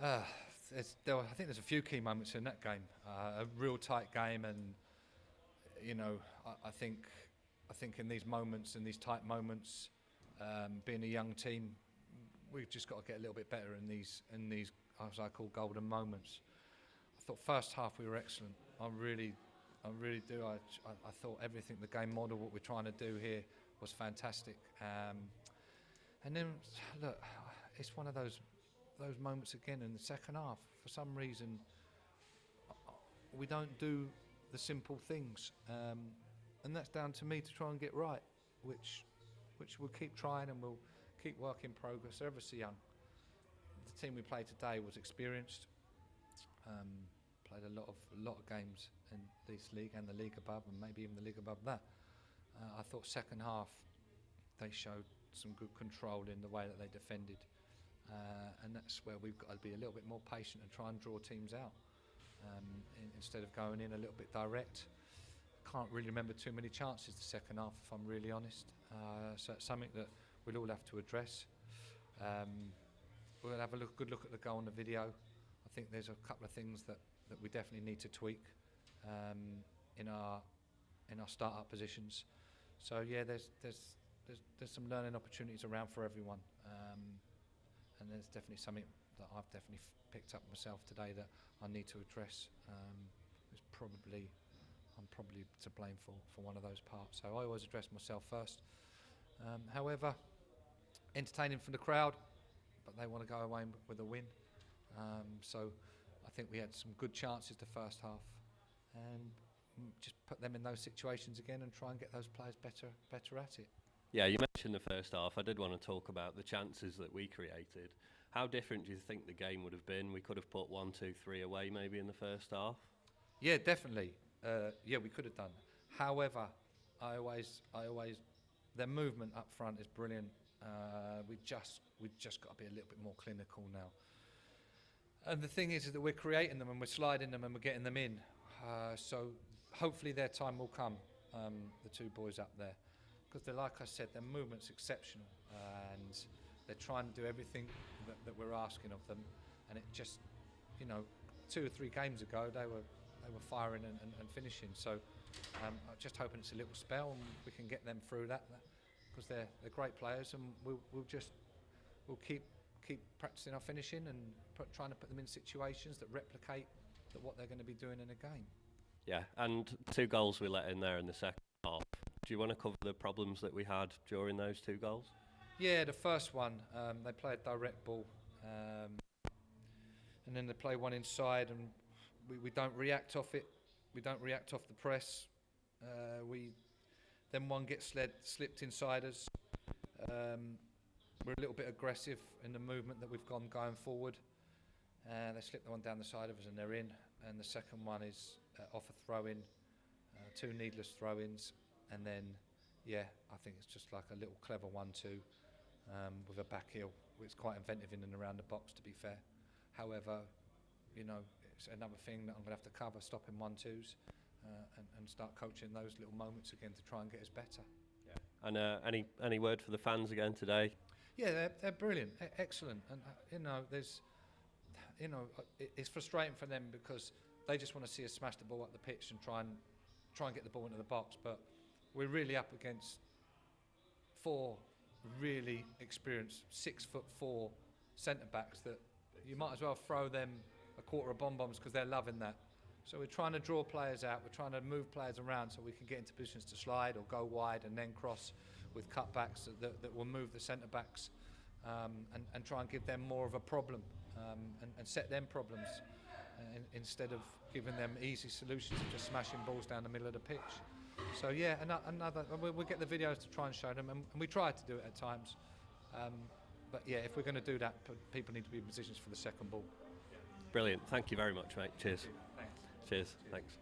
I think there's a few key moments in that game. A real tight game, and I think in these moments, in these tight moments, being a young team, we've just got to get a little bit better in these as I call golden moments. I thought first half we were excellent. I really do. I thought everything, the game model, what we're trying to do here was fantastic. And then look, it's one of those moments again in the second half. For some reason, we don't do the simple things, and that's down to me to try and get right, which we'll keep trying, and we'll keep work in progress. They're ever so young. The team we played today was experienced. Played a lot of games in this league and the league above, and maybe even the league above that. I thought second half they showed some good control in the way that they defended, and that's where we've got to be a little bit more patient and try and draw teams out instead of going in a little bit direct. Can't really remember too many chances the second half, if I'm really honest. So it's something that we'll all have to address. We'll have a good look at the goal on the video. I think there's a couple of things that we definitely need to tweak in our start-up positions. So yeah, there's some learning opportunities around for everyone, and there's definitely something that I've definitely picked up myself today that I need to address. I'm probably to blame for one of those parts. So I always address myself first. However, entertaining from the crowd, but they want to go away with a win. So I think we had some good chances the first half, and just put them in those situations again and try and get those players better at it. Yeah, you mentioned the first half. I did want to talk about the chances that we created. How different do you think the game would have been? We could have put 1, 2, 3 away maybe in the first half. Yeah, definitely. We could have done. However, I always their movement up front is brilliant. We just got to be a little bit more clinical now. And the thing is that we're creating them and we're sliding them and we're getting them in. So hopefully their time will come. The two boys up there, because like I said, their movement's exceptional, and they're trying to do everything that we're asking of them. And it just, 2 or 3 games ago they were firing and finishing. So I'm just hoping it's a little spell and we can get them through that, because they're great players, and we'll keep practicing our finishing and trying to put them in situations that replicate what they're going to be doing in a game. Yeah, and 2 goals we let in there in the second half. Do you want to cover the problems that we had during those 2 goals? Yeah, the first one, they play a direct ball, and then they play one inside, and we don't react off it. We don't react off the press. Then one gets slipped inside us. We're a little bit aggressive in the movement that we've going forward. They slip the one down the side of us and they're in. And the second one is off a throw-in, 2 needless throw-ins. And then, I think it's just like a little clever 1-2 with a back heel. It's quite inventive in and around the box, to be fair. However, it's another thing that I'm going to have to cover, stopping 1-2s and start coaching those little moments again to try and get us better. Yeah. And any word for the fans again today? Yeah, they're brilliant, excellent, and it's frustrating for them because they just want to see us smash the ball up the pitch and try and get the ball into the box. But we're really up against 4 really experienced 6'4" centre backs that you might as well throw them a quarter of bonbons because they're loving that. So we're trying to draw players out, we're trying to move players around so we can get into positions to slide or go wide and then cross with cutbacks that will move the centre-backs and try and give them more of a problem and set them problems instead of giving them easy solutions of just smashing balls down the middle of the pitch. So yeah, we'll get the videos to try and show them, and we try to do it at times. But yeah, if we're going to do that, people need to be in positions for the second ball. Brilliant. Thank you very much, mate. Cheers. Thanks. Cheers. Thanks.